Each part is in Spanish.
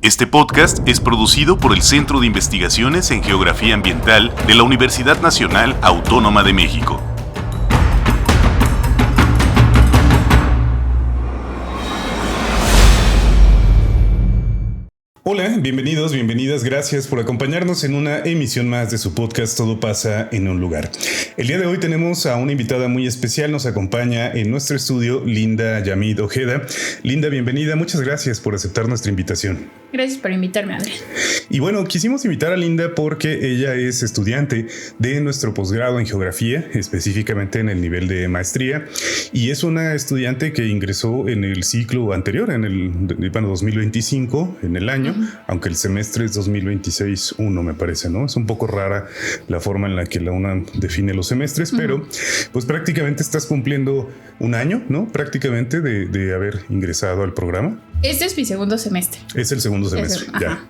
Este podcast es producido por el Centro de Investigaciones en Geografía Ambiental de la Universidad Nacional Autónoma de México. Hola, bienvenidos, bienvenidas, gracias por acompañarnos en una emisión más de su podcast Todo pasa en un lugar. El día de hoy tenemos a una invitada muy especial, nos acompaña en nuestro estudio Linda Yamid Ojeda. Linda, bienvenida, muchas gracias por aceptar nuestra invitación. Gracias por invitarme, Adrián. Y bueno, quisimos invitar a Linda porque ella es estudiante de nuestro posgrado en geografía, específicamente en el nivel de maestría, y es una estudiante que ingresó en el ciclo anterior, en el 2025, en el año, aunque el semestre es 2026-1, me parece, ¿no? Es un poco rara la forma en la que la UNAM define los semestres, pero pues prácticamente estás cumpliendo un año, ¿no? Prácticamente de haber ingresado al programa. Este es mi segundo semestre. Es el segundo semestre, ya.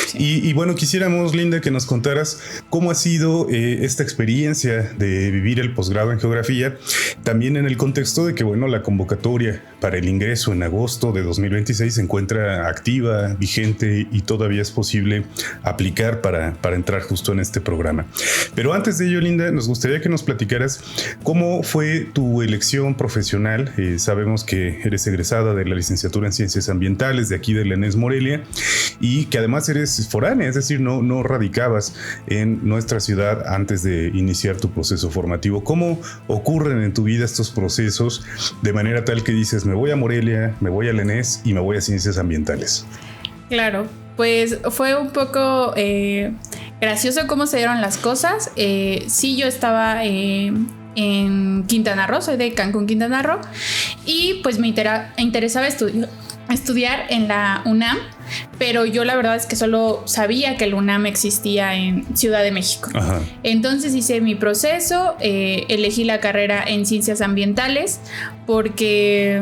Sí. Y bueno, quisiéramos, Linda, que nos contaras cómo ha sido esta experiencia de vivir el posgrado en geografía, también en el contexto de que, bueno, la convocatoria para el ingreso en agosto de 2026 se encuentra activa, vigente y todavía es posible aplicar para entrar justo en este programa. Pero antes de ello, Linda, nos gustaría que nos platicaras cómo fue tu elección profesional. Sabemos que eres egresada de la licenciatura en Ciencias Ambientales de aquí de la ENES Morelia y que además eres foránea, es decir, no radicabas en nuestra ciudad antes de iniciar tu proceso formativo. ¿Cómo ocurren en tu vida estos procesos de manera tal que dices, me voy a Morelia, me voy a la ENES y me voy a Ciencias Ambientales? Claro, pues fue un poco gracioso cómo se dieron las cosas. Sí, yo estaba en Quintana Roo, soy de Cancún, Quintana Roo, y pues me interesaba estudiar en la UNAM, pero yo la verdad es que solo sabía que el UNAM existía en Ciudad de México. Ajá. Entonces hice mi proceso, elegí la carrera en Ciencias Ambientales porque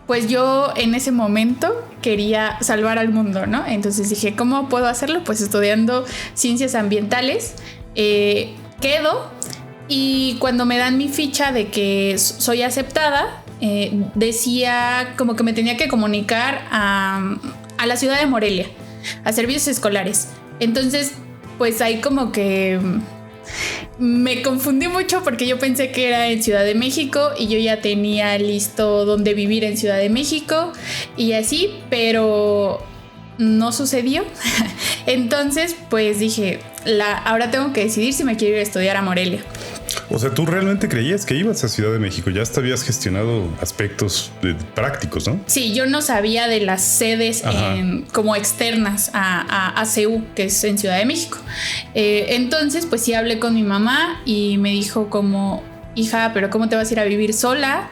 pues yo en ese momento quería salvar al mundo, ¿no? Entonces dije, ¿cómo puedo hacerlo? Pues estudiando Ciencias Ambientales. Quedo y cuando me dan mi ficha de que soy aceptada, decía como que me tenía que comunicar a la ciudad de Morelia, a servicios escolares. Entonces, pues ahí como que me confundí mucho porque yo pensé que era en Ciudad de México y yo ya tenía listo dónde vivir en Ciudad de México y así, pero no sucedió. Entonces, pues dije, ahora tengo que decidir si me quiero ir a estudiar a Morelia. O sea, tú realmente creías que ibas a Ciudad de México, ya hasta habías gestionado aspectos prácticos, ¿no? Sí, yo no sabía de las sedes como externas a CEU, que es en Ciudad de México. Entonces, pues sí hablé con mi mamá y me dijo como, hija, pero ¿cómo te vas a ir a vivir sola?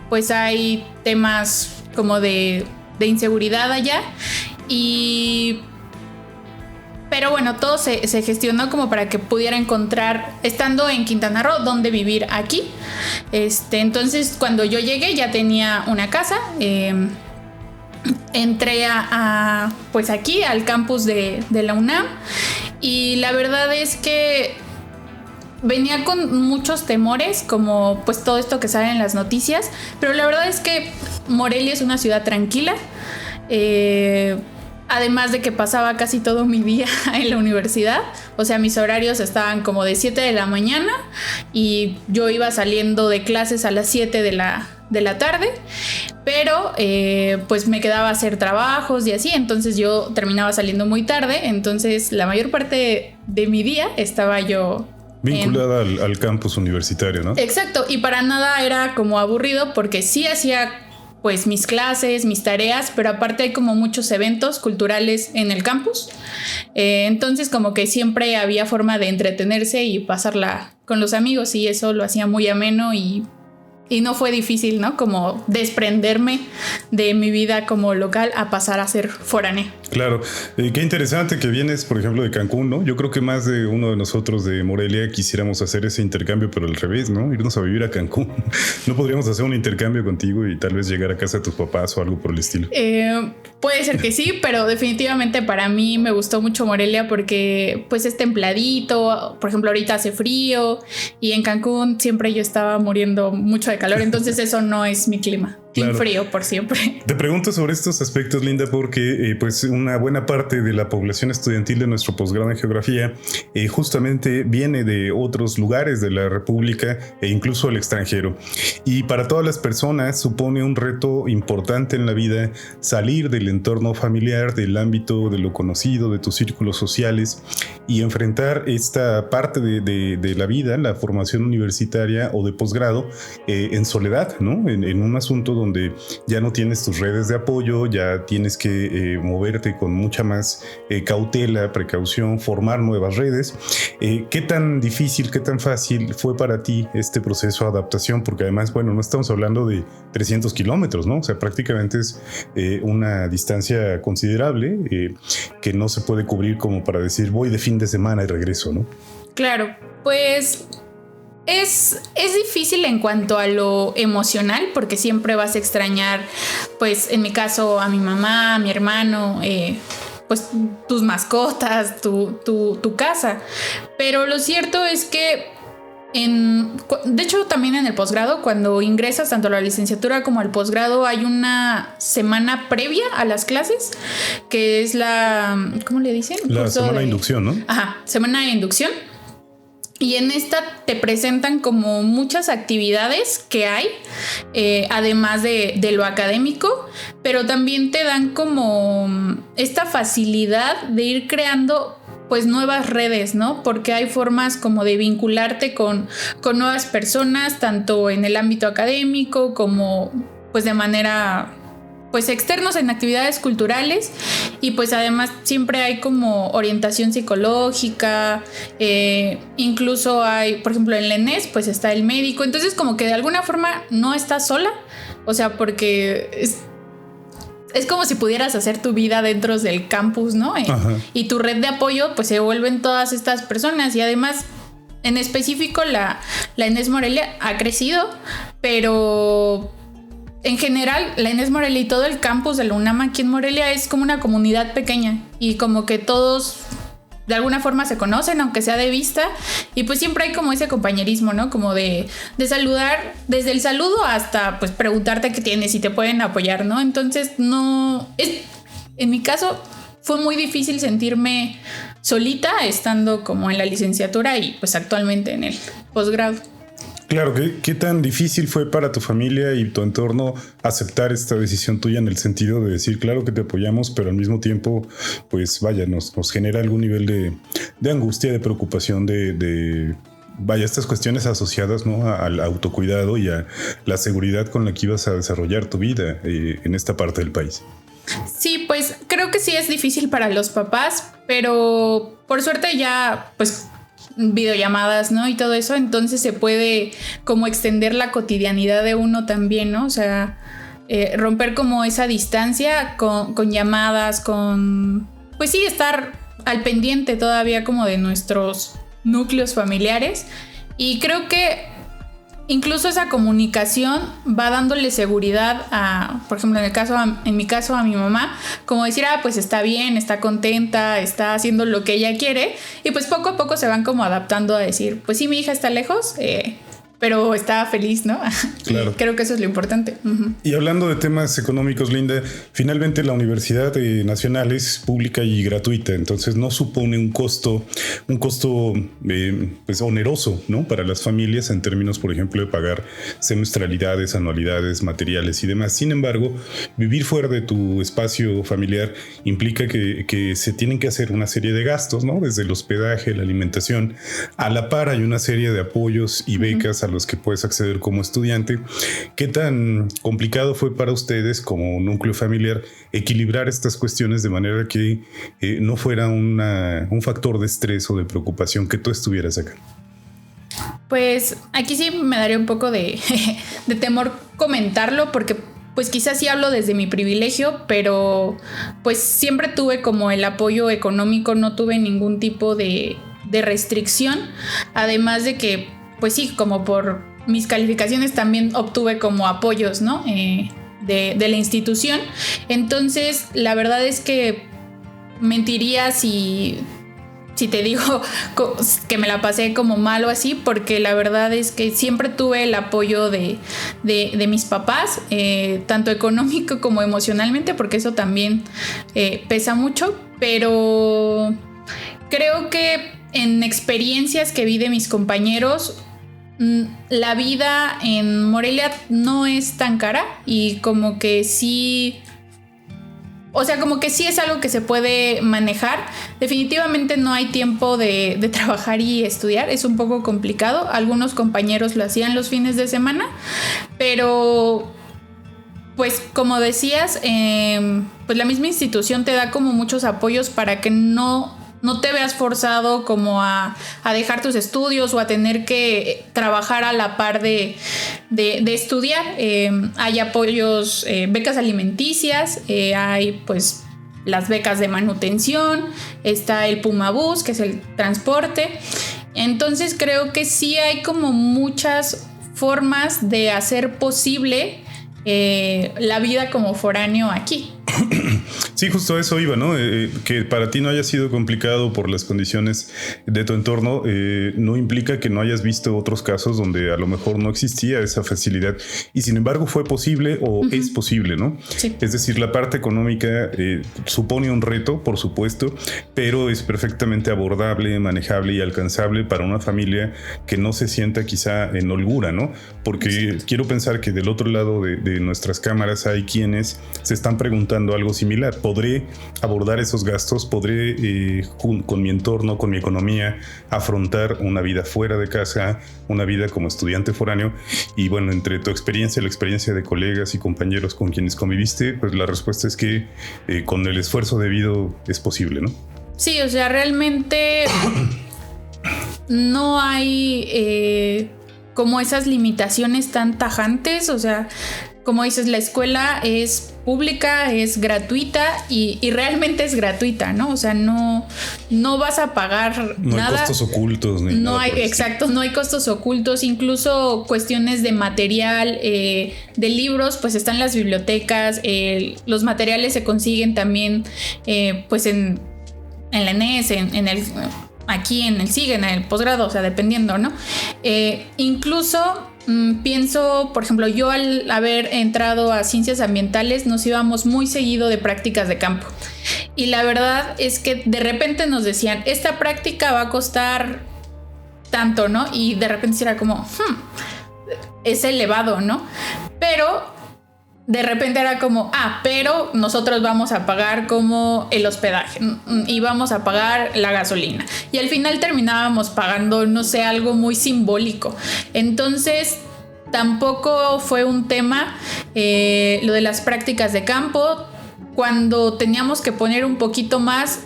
Pues hay temas como de inseguridad allá pero bueno, todo se gestionó como para que pudiera encontrar, estando en Quintana Roo, dónde vivir aquí. Entonces, cuando yo llegué ya tenía una casa. Entré pues aquí al campus de la UNAM. Y la verdad es que venía con muchos temores, como pues todo esto que sale en las noticias. Pero la verdad es que Morelia es una ciudad tranquila. Además de que pasaba casi todo mi día en la universidad. O sea, mis horarios estaban como de 7 de la mañana y yo iba saliendo de clases a las 7 de la tarde. Pero pues me quedaba a hacer trabajos y así. Entonces yo terminaba saliendo muy tarde. Entonces la mayor parte de mi día estaba yo vinculada al campus universitario, ¿no? Exacto. Y para nada era como aburrido porque sí hacía pues mis clases, mis tareas, pero aparte hay como muchos eventos culturales en el campus. Entonces como que siempre había forma de entretenerse y pasarla con los amigos y eso lo hacía muy ameno y no fue difícil, ¿no? Como desprenderme de mi vida como local a pasar a ser foránea. Claro, qué interesante que vienes, por ejemplo, de Cancún, ¿no? Yo creo que más de uno de nosotros de Morelia quisiéramos hacer ese intercambio, pero al revés, ¿no? Irnos a vivir a Cancún. ¿No podríamos hacer un intercambio contigo y tal vez llegar a casa de tus papás o algo por el estilo? Puede ser que sí, pero definitivamente para mí me gustó mucho Morelia porque pues es templadito, por ejemplo ahorita hace frío y en Cancún siempre yo estaba muriendo mucho de calor, entonces eso no es mi clima. Claro. Frío por siempre. Te pregunto sobre estos aspectos, Linda, porque pues una buena parte de la población estudiantil de nuestro posgrado en geografía justamente viene de otros lugares de la República e incluso el extranjero. Y para todas las personas supone un reto importante en la vida salir del entorno familiar, del ámbito de lo conocido, de tus círculos sociales y enfrentar esta parte de la vida, la formación universitaria o de posgrado en soledad, ¿no? En un asunto donde ya no tienes tus redes de apoyo, ya tienes que moverte con mucha más cautela, precaución, formar nuevas redes. ¿Qué tan difícil, qué tan fácil fue para ti este proceso de adaptación? Porque además, bueno, no estamos hablando de 300 kilómetros, ¿no? O sea, prácticamente es una distancia considerable que no se puede cubrir como para decir voy de fin de semana y regreso, ¿no? Claro, pues... Es difícil en cuanto a lo emocional, porque siempre vas a extrañar, pues en mi caso, a mi mamá, a mi hermano, pues tus mascotas, tu casa. Pero lo cierto es que, de hecho, también en el posgrado, cuando ingresas tanto a la licenciatura como al posgrado, hay una semana previa a las clases, que es la, ¿cómo le dicen? La semana de inducción, ¿no? Ajá, semana de inducción. Y en esta te presentan como muchas actividades que hay, además de lo académico, pero también te dan como esta facilidad de ir creando pues nuevas redes, ¿no? Porque hay formas como de vincularte con nuevas personas, tanto en el ámbito académico como pues de manera... pues externos en actividades culturales, y pues además siempre hay como orientación psicológica, incluso hay, por ejemplo, en la ENES pues está el médico, entonces como que de alguna forma no estás sola, o sea, porque es como si pudieras hacer tu vida dentro del campus, ¿no? Y tu red de apoyo pues se vuelven todas estas personas, y además en específico la ENES Morelia ha crecido, pero... en general, la ENES Morelia y todo el campus de la UNAM aquí en Morelia es como una comunidad pequeña, y como que todos de alguna forma se conocen, aunque sea de vista, y pues siempre hay como ese compañerismo, ¿no? Como de saludar, desde el saludo hasta pues preguntarte qué tienes y te pueden apoyar, ¿no? Entonces en mi caso fue muy difícil sentirme solita estando como en la licenciatura y pues actualmente en el posgrado. Claro, ¿qué tan difícil fue para tu familia y tu entorno aceptar esta decisión tuya en el sentido de decir, claro que te apoyamos, pero al mismo tiempo, pues vaya, nos genera algún nivel de angustia, de preocupación, vaya, estas cuestiones asociadas, ¿no?, al autocuidado y a la seguridad con la que ibas a desarrollar tu vida en esta parte del país? Sí, pues creo que sí es difícil para los papás, pero por suerte ya, pues... videollamadas, ¿no? Y todo eso, entonces se puede como extender la cotidianidad de uno también, ¿no? O sea, romper como esa distancia con llamadas, pues sí, estar al pendiente todavía como de nuestros núcleos familiares, y creo que incluso esa comunicación va dándole seguridad a, por ejemplo, en mi caso a mi mamá, como decir, pues está bien, está contenta, está haciendo lo que ella quiere, y pues poco a poco se van como adaptando a decir, pues sí, mi hija está lejos, pero está feliz, ¿no? Claro. Creo que eso es lo importante. Uh-huh. Y hablando de temas económicos, Linda, finalmente la Universidad Nacional es pública y gratuita, entonces no supone un costo pues oneroso, ¿no?, para las familias en términos, por ejemplo, de pagar semestralidades, anualidades, materiales y demás. Sin embargo, vivir fuera de tu espacio familiar implica que se tienen que hacer una serie de gastos, ¿no?, desde el hospedaje, la alimentación. A la par hay una serie de apoyos y becas a los que puedes acceder como estudiante. ¿Qué tan complicado fue para ustedes como núcleo familiar equilibrar estas cuestiones de manera que no fuera un factor de estrés o de preocupación que tú estuvieras acá? Pues aquí sí me daría un poco de temor comentarlo, porque pues quizás sí hablo desde mi privilegio, pero pues siempre tuve como el apoyo económico, no tuve ningún tipo de restricción, además de que pues sí, como por mis calificaciones también obtuve como apoyos, ¿no?, de la institución. Entonces, la verdad es que mentiría si si te digo que me la pasé como mal o así, porque la verdad es que siempre tuve el apoyo de mis papás, tanto económico como emocionalmente, porque eso también pesa mucho, pero creo que en experiencias que vi de mis compañeros, la vida en Morelia no es tan cara y como que sí... O sea, como que sí es algo que se puede manejar. Definitivamente no hay tiempo de trabajar y estudiar. Es un poco complicado. Algunos compañeros lo hacían los fines de semana. Pero, pues como decías, pues la misma institución te da como muchos apoyos para que no te veas forzado como a dejar tus estudios o a tener que trabajar a la par de estudiar. Hay apoyos, becas alimenticias, hay pues las becas de manutención, está el Pumabús, que es el transporte. Entonces creo que sí hay como muchas formas de hacer posible la vida como foráneo aquí. Sí, justo a eso iba, ¿no? Que para ti no haya sido complicado por las condiciones de tu entorno, no implica que no hayas visto otros casos donde a lo mejor no existía esa facilidad y sin embargo fue posible o es posible, ¿no? Sí. Es decir, la parte económica supone un reto, por supuesto, pero es perfectamente abordable, manejable y alcanzable para una familia que no se sienta quizá en holgura, ¿no? Porque quiero pensar que del otro lado de nuestras cámaras hay quienes se están preguntando algo similar. ¿Podré abordar esos gastos? ¿Podré con mi entorno, con mi economía, afrontar una vida fuera de casa, una vida como estudiante foráneo? Y bueno, entre tu experiencia y la experiencia de colegas y compañeros con quienes conviviste, pues la respuesta es que con el esfuerzo debido es posible, ¿no? Sí, o sea, realmente no hay como esas limitaciones tan tajantes. O sea, como dices, la escuela es pública, es gratuita y realmente es gratuita, ¿no? O sea, no vas a pagar no nada. No hay costos ocultos. Ni no nada hay, exacto, no hay costos ocultos. Incluso cuestiones de material, de libros, pues están en las bibliotecas. Los materiales se consiguen también, pues en la ENES, aquí en el SIG, en el posgrado, o sea, dependiendo, ¿no? Incluso pienso, por ejemplo, yo al haber entrado a ciencias ambientales nos íbamos muy seguido de prácticas de campo y la verdad es que de repente nos decían, esta práctica va a costar tanto, ¿no? Y de repente era como, es elevado, ¿no? Pero de repente era como, pero nosotros vamos a pagar como el hospedaje y vamos a pagar la gasolina. Y al final terminábamos pagando, no sé, algo muy simbólico. Entonces, tampoco fue un tema lo de las prácticas de campo. Cuando teníamos que poner un poquito más,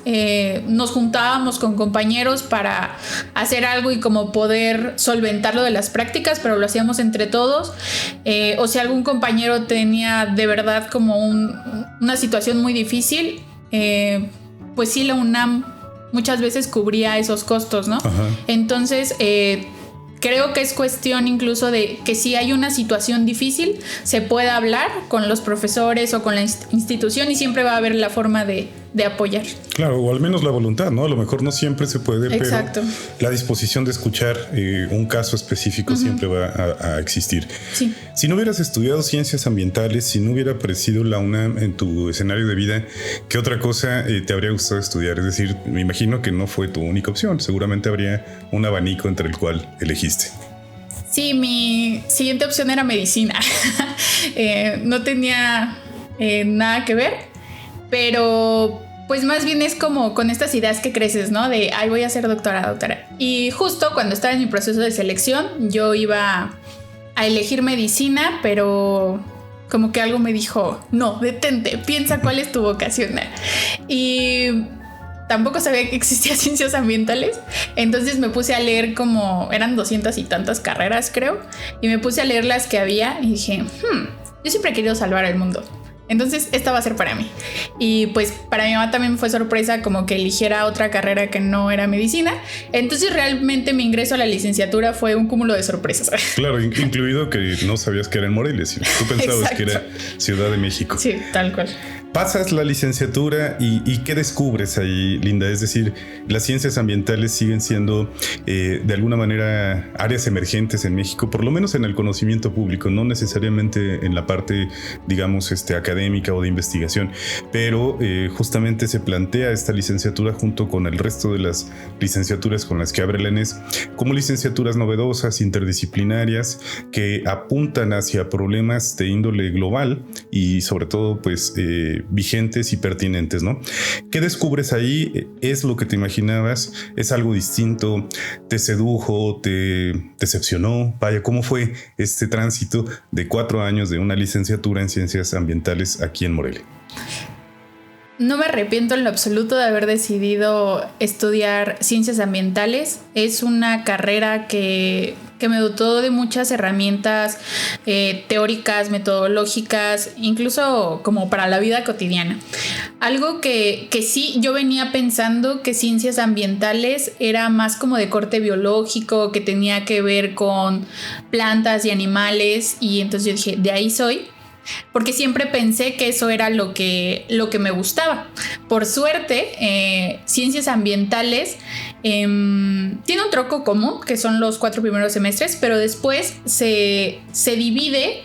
nos juntábamos con compañeros para hacer algo y como poder solventar lo de las prácticas, pero lo hacíamos entre todos. O si algún compañero tenía de verdad como una situación muy difícil, pues sí, la UNAM muchas veces cubría esos costos, ¿no? Ajá. Entonces, creo que es cuestión incluso de que si hay una situación difícil, se puede hablar con los profesores o con la institución y siempre va a haber la forma de apoyar. Claro, o al menos la voluntad, ¿no? A lo mejor no siempre se puede, exacto, pero la disposición de escuchar un caso específico siempre va a existir. Sí. Si no hubieras estudiado ciencias ambientales, si no hubiera aparecido la UNAM en tu escenario de vida, ¿qué otra cosa te habría gustado estudiar? Es decir, me imagino que no fue tu única opción, seguramente habría un abanico entre el cual elegiste. Sí, mi siguiente opción era medicina. No tenía nada que ver, pero pues más bien es como con estas ideas que creces, ¿no? De, voy a ser doctora. Y justo cuando estaba en mi proceso de selección, yo iba a elegir medicina, pero como que algo me dijo, no, detente, piensa cuál es tu vocación. Y tampoco sabía que existían ciencias ambientales, entonces me puse a leer como, eran 200 y tantas carreras creo, y me puse a leer las que había y dije, yo siempre he querido salvar el mundo. Entonces esta va a ser para mí. Y pues para mi mamá también fue sorpresa como que eligiera otra carrera que no era medicina. Entonces realmente mi ingreso a la licenciatura fue un cúmulo de sorpresas. Claro, incluido que no sabías que era en Morelia. Tú pensabas que era Ciudad de México. Sí, tal cual. Pasas la licenciatura y ¿qué descubres ahí, Linda? Es decir, las ciencias ambientales siguen siendo de alguna manera áreas emergentes en México, por lo menos en el conocimiento público, no necesariamente en la parte, digamos, académica o de investigación, pero justamente se plantea esta licenciatura junto con el resto de las licenciaturas con las que abre la ENES como licenciaturas novedosas, interdisciplinarias, que apuntan hacia problemas de índole global y sobre todo pues vigentes y pertinentes, ¿no? ¿Qué descubres ahí? ¿Es lo que te imaginabas? ¿Es algo distinto? ¿Te sedujo? ¿Te decepcionó? Vaya, ¿cómo fue este tránsito de 4 años de una licenciatura en ciencias ambientales aquí en Morelia? No me arrepiento en lo absoluto de haber decidido estudiar ciencias ambientales. Es una carrera que me dotó de muchas herramientas teóricas, metodológicas, incluso como para la vida cotidiana. Algo que sí yo venía pensando que ciencias ambientales era más como de corte biológico, que tenía que ver con plantas y animales, y entonces yo dije, de ahí soy. Porque siempre pensé que eso era lo que me gustaba. Por suerte, ciencias ambientales tiene un tronco común, que son los 4 primeros semestres, pero después se divide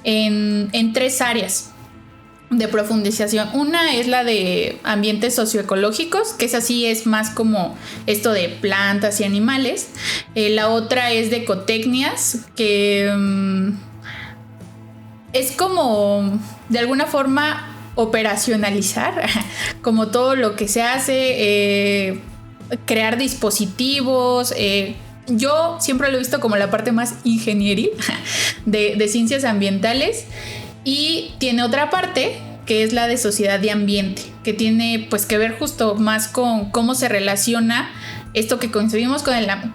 en 3 áreas de profundización. Una es la de ambientes socioecológicos, que es así, es más como esto de plantas y animales. La otra es de ecotecnias, que es como de alguna forma operacionalizar como todo lo que se hace, crear dispositivos. Yo siempre lo he visto como la parte más ingenieril de ciencias ambientales. Y tiene otra parte que es la de sociedad y ambiente, que tiene pues que ver justo más con cómo se relaciona esto que concebimos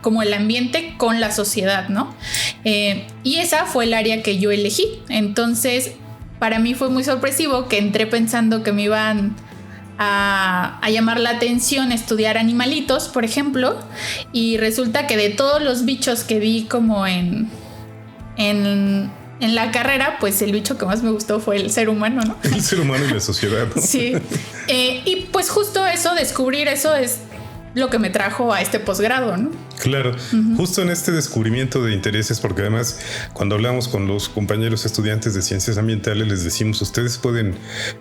como el ambiente con la sociedad, ¿no? Y esa fue el área que yo elegí. Entonces, para mí fue muy sorpresivo que entré pensando que me iban a llamar la atención estudiar animalitos, por ejemplo, y resulta que de todos los bichos que vi como en la carrera, pues el bicho que más me gustó fue el ser humano, ¿no? El ser humano y la sociedad, ¿no? Sí. Y pues justo eso, descubrir eso es lo que me trajo a este posgrado, ¿no? Claro, justo en este descubrimiento de intereses, porque además cuando hablamos con los compañeros estudiantes de ciencias ambientales les decimos, ustedes pueden,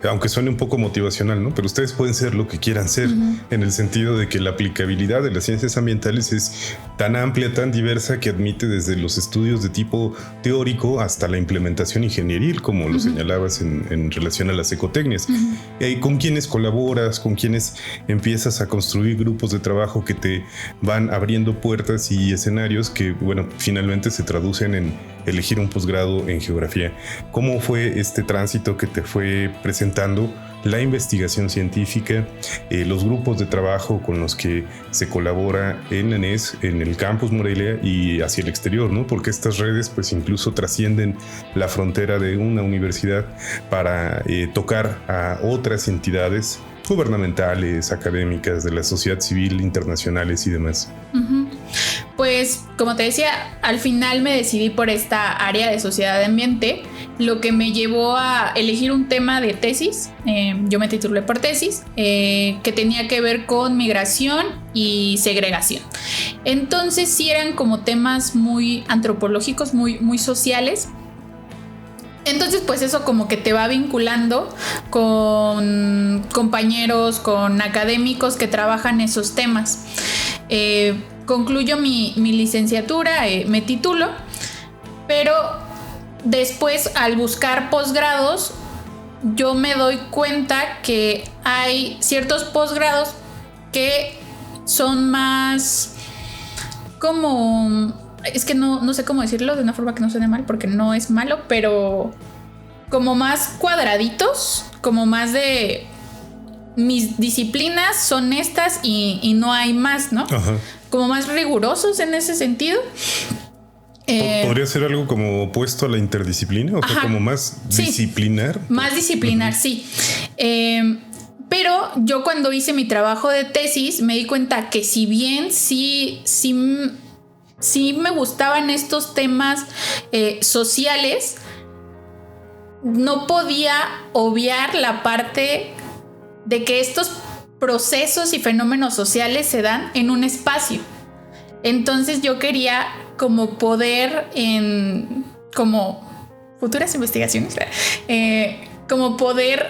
aunque suene un poco motivacional, ¿no? Pero ustedes pueden ser lo que quieran ser, en el sentido de que la aplicabilidad de las ciencias ambientales es tan amplia, tan diversa, que admite desde los estudios de tipo teórico hasta la implementación ingenieril, como lo señalabas en relación a las ecotecnias. ¿Con quiénes colaboras? ¿Con quiénes empiezas a construir grupos de trabajo que te van abriendo puertas y escenarios que, bueno, finalmente se traducen en elegir un posgrado en geografía? ¿Cómo fue este tránsito que te fue presentando la investigación científica, los grupos de trabajo con los que se colabora en ENES, en el campus Morelia y hacia el exterior, ¿no? Porque estas redes pues incluso trascienden la frontera de una universidad para tocar a otras entidades gubernamentales, académicas, de la sociedad civil, internacionales y demás. Pues, como te decía, al final me decidí por esta área de sociedad y ambiente, lo que me llevó a elegir un tema de tesis. Yo me titulé por tesis, que tenía que ver con migración y segregación. Entonces sí eran como temas muy antropológicos, muy sociales. Entonces pues eso como que te va vinculando con compañeros, con académicos que trabajan esos temas. Concluyo mi licenciatura, me titulo, pero después al buscar posgrados yo me doy cuenta que hay ciertos posgrados que son más como... Es que no sé cómo decirlo de una forma que no suene mal, porque no es malo, pero como más cuadraditos, como más de mis disciplinas son estas y no hay más, ¿no? Ajá. Como más rigurosos en ese sentido. ¿Podría ser algo como opuesto a la interdisciplina? O sea, como más disciplinar. Más disciplinar, sí. Pero yo cuando hice mi trabajo de tesis me di cuenta que si bien sí me gustaban estos temas sociales, no podía obviar la parte de que estos procesos y fenómenos sociales se dan en un espacio. Entonces yo quería como poder como futuras investigaciones, como poder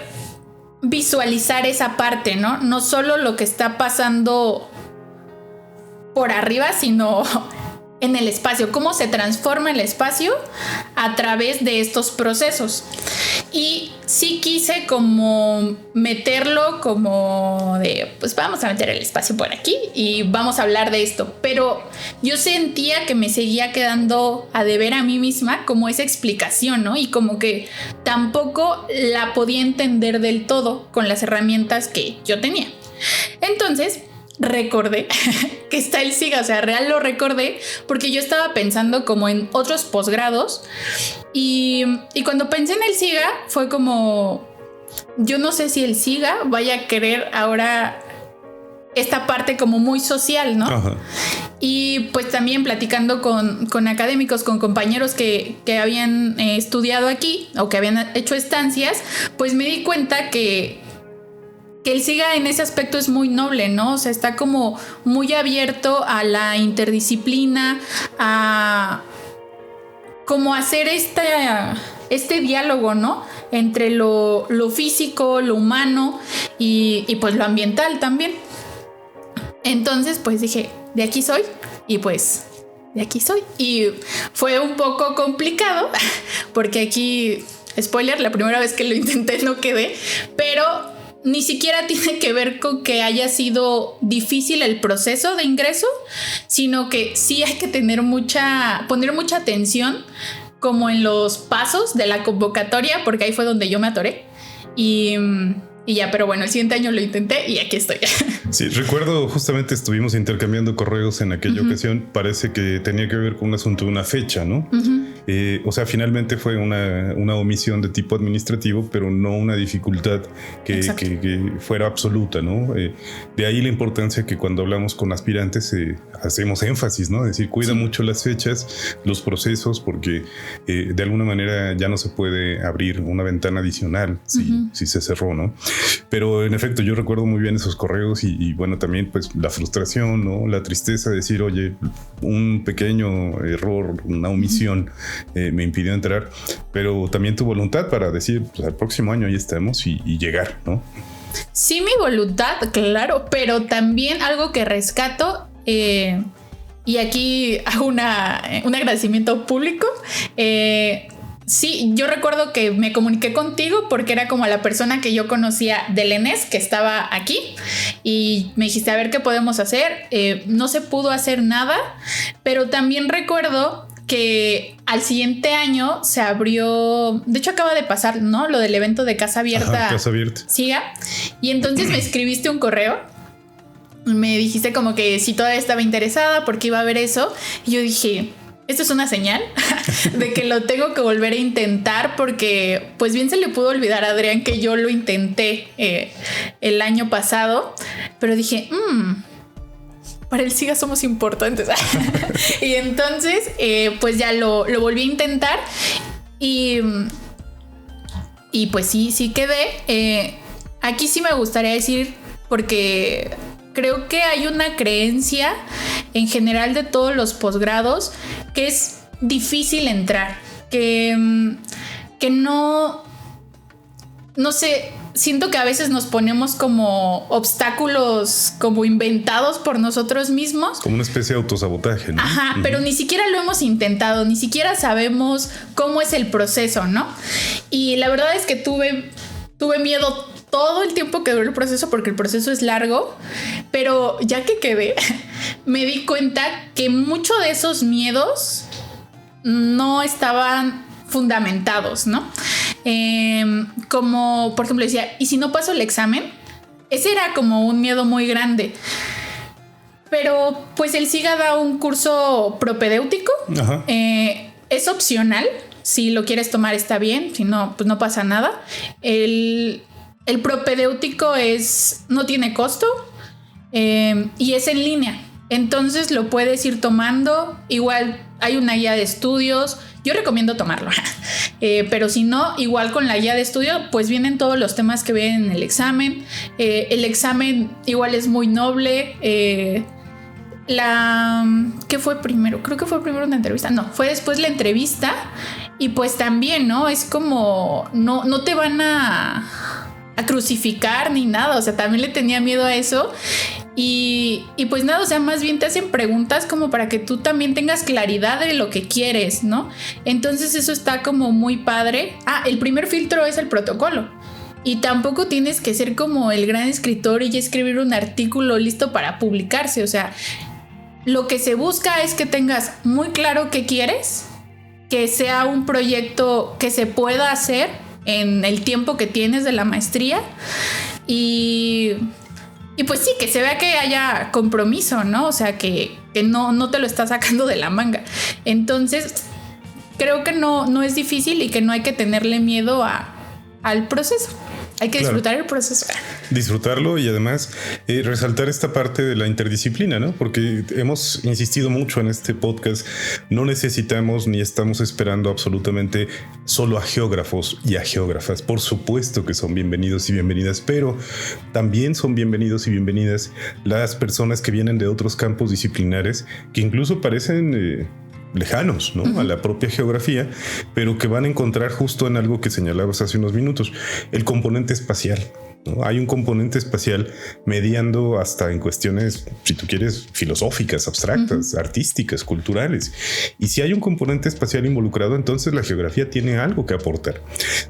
visualizar esa parte, ¿no? No solo lo que está pasando por arriba, sino en el espacio, cómo se transforma el espacio a través de estos procesos. Y sí quise como meterlo como de, pues vamos a meter el espacio por aquí y vamos a hablar de esto. Pero yo sentía que me seguía quedando a deber a mí misma como esa explicación, ¿no? Y como que tampoco la podía entender del todo con las herramientas que yo tenía. Entonces recordé que está el SIGA, o sea, real lo recordé porque yo estaba pensando como en otros posgrados y cuando pensé en el SIGA fue como, yo no sé si el SIGA vaya a querer ahora esta parte como muy social, ¿no? Ajá. Y pues también platicando con académicos, con compañeros que habían estudiado aquí o que habían hecho estancias, pues me di cuenta que el SIGA en ese aspecto es muy noble, ¿no? O sea, está como muy abierto a la interdisciplina, a como hacer este diálogo, ¿no? Entre lo físico, lo humano y pues lo ambiental también. Entonces, pues dije, de aquí soy y pues de aquí soy. Y fue un poco complicado porque aquí, spoiler, la primera vez que lo intenté no quedé, pero ni siquiera tiene que ver con que haya sido difícil el proceso de ingreso, sino que sí hay que poner mucha atención como en los pasos de la convocatoria, porque ahí fue donde yo me atoré. Y ya, pero bueno, el siguiente año lo intenté y aquí estoy. Sí, recuerdo justamente estuvimos intercambiando correos en aquella ocasión. Parece que tenía que ver con un asunto de una fecha, ¿no? O sea, finalmente fue una omisión de tipo administrativo, pero no una dificultad que fuera absoluta, ¿no? De ahí la importancia que cuando hablamos con aspirantes hacemos énfasis, ¿no? Es decir, cuida mucho las fechas, los procesos, porque de alguna manera ya no se puede abrir una ventana adicional si se cerró, ¿no? Pero en efecto, yo recuerdo muy bien esos correos y bueno, también pues la frustración, ¿no? La tristeza de decir, oye, un pequeño error, una omisión me impidió entrar, pero también tu voluntad para decir, pues al próximo año ahí estamos y llegar, ¿no? Sí, mi voluntad, claro, pero también algo que rescato, y aquí hago un agradecimiento público. Sí, yo recuerdo que me comuniqué contigo porque era como la persona que yo conocía del ENES que estaba aquí y me dijiste, a ver qué podemos hacer. No se pudo hacer nada, pero también recuerdo que al siguiente año se abrió, de hecho acaba de pasar, ¿no? Lo del evento de Casa Abierta. Ajá, Casa Abierta. SIGA. Y entonces me escribiste un correo. Me dijiste como que si todavía estaba interesada porque iba a ver eso. Y yo dije, esto es una señal de que lo tengo que volver a intentar porque pues bien se le pudo olvidar a Adrián que yo lo intenté el año pasado. Pero dije, para el SIGA somos importantes. Y entonces pues ya lo volví a intentar y pues sí quedé. Aquí sí me gustaría decir, porque creo que hay una creencia en general de todos los posgrados que es difícil entrar, que no sé, siento que a veces nos ponemos como obstáculos como inventados por nosotros mismos. Como una especie de autosabotaje, ¿no? Ajá, pero ni siquiera lo hemos intentado, ni siquiera sabemos cómo es el proceso, ¿no? Y la verdad es que tuve miedo todo el tiempo que duró el proceso porque el proceso es largo, pero ya que quedé, me di cuenta que muchos de esos miedos no estaban fundamentados, ¿no? Como, por ejemplo, decía, ¿y si no paso el examen? Ese era como un miedo muy grande. Pero pues el SIGA da un curso propedéutico. Ajá. Es opcional. Si lo quieres tomar está bien, si no, pues no pasa nada. El propedéutico no tiene costo y es en línea. Entonces lo puedes ir tomando. Igual hay una guía de estudios. yo recomiendo tomarlo. Pero si no, igual con la guía de estudio, pues vienen todos los temas que vienen en el examen. El examen igual es muy noble. ¿Qué fue primero? Creo que fue primero una entrevista. No, fue después la entrevista. Y pues también, ¿no? Es como, no te van a crucificar ni nada. O sea, también le tenía miedo a eso. Y pues nada, o sea, más bien te hacen preguntas como para que tú también tengas claridad de lo que quieres, ¿no? Entonces eso está como muy padre. El primer filtro es el protocolo. Y tampoco tienes que ser como el gran escritor y escribir un artículo listo para publicarse. O sea, lo que se busca es que tengas muy claro qué quieres, que sea un proyecto que se pueda hacer en el tiempo que tienes de la maestría y pues sí, que se vea que haya compromiso, ¿no? O sea, que no te lo estás sacando de la manga. Entonces, creo que no es difícil y que no hay que tenerle miedo al proceso. Hay que disfrutar el proceso. Disfrutarlo y además resaltar esta parte de la interdisciplina, ¿no? Porque hemos insistido mucho en este podcast. No necesitamos ni estamos esperando absolutamente solo a geógrafos y a geógrafas. Por supuesto que son bienvenidos y bienvenidas, pero también son bienvenidos y bienvenidas las personas que vienen de otros campos disciplinares que incluso parecen lejanos, ¿no? A la propia geografía, pero que van a encontrar justo en algo que señalabas hace unos minutos, el componente espacial, ¿no? Hay un componente espacial mediando hasta en cuestiones, si tú quieres, filosóficas, abstractas, artísticas, culturales. Y si hay un componente espacial involucrado, entonces la geografía tiene algo que aportar.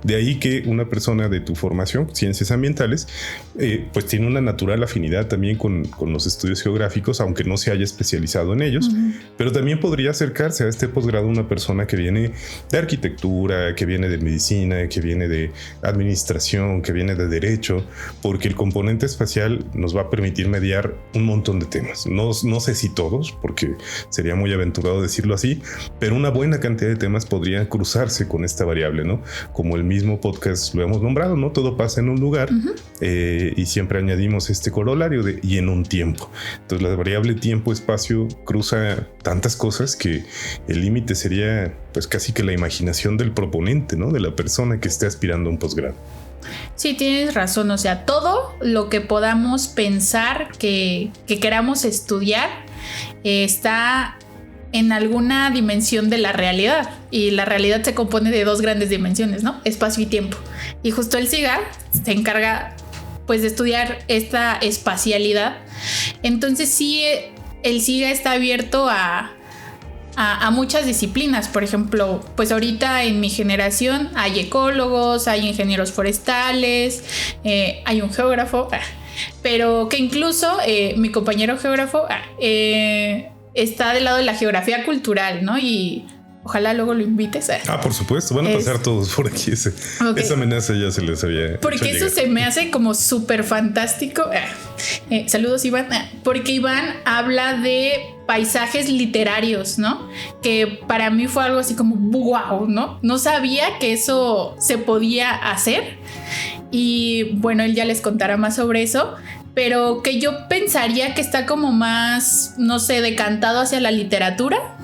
De ahí que una persona de tu formación, ciencias ambientales, pues tiene una natural afinidad también con los estudios geográficos, aunque no se haya especializado en ellos, pero también podría acercarse a este posgrado una persona que viene de arquitectura, que viene de medicina, que viene de administración, que viene de derecho, porque el componente espacial nos va a permitir mediar un montón de temas. No sé si todos, porque sería muy aventurado decirlo así, pero una buena cantidad de temas podrían cruzarse con esta variable, ¿no? Como el mismo podcast lo hemos nombrado, ¿no? Todo pasa en un lugar y siempre añadimos este corolario de y en un tiempo. Entonces la variable tiempo-espacio cruza tantas cosas que el límite sería pues casi que la imaginación del proponente, ¿no? De la persona que esté aspirando a un posgrado. Sí, tienes razón, o sea, todo lo que podamos pensar que queramos estudiar está en alguna dimensión de la realidad, y la realidad se compone de dos grandes dimensiones, ¿no? Espacio y tiempo. Y justo el SIGA se encarga pues de estudiar esta espacialidad. Entonces sí, el SIGA está abierto a muchas disciplinas. Por ejemplo, pues ahorita en mi generación hay ecólogos, hay ingenieros forestales, hay un geógrafo, pero que incluso mi compañero geógrafo está del lado de la geografía cultural, ¿no? Y ojalá luego lo invites. Por supuesto, van a pasar todos por aquí. Esa amenaza ya se les había porque eso llegar. Se me hace como súper fantástico. Saludos, Iván. Porque Iván habla de paisajes literarios, ¿no? Que para mí fue algo así como wow, ¿no? No sabía que eso se podía hacer. Y bueno, él ya les contará más sobre eso. Pero que yo pensaría que está como más, no sé, decantado hacia la literatura.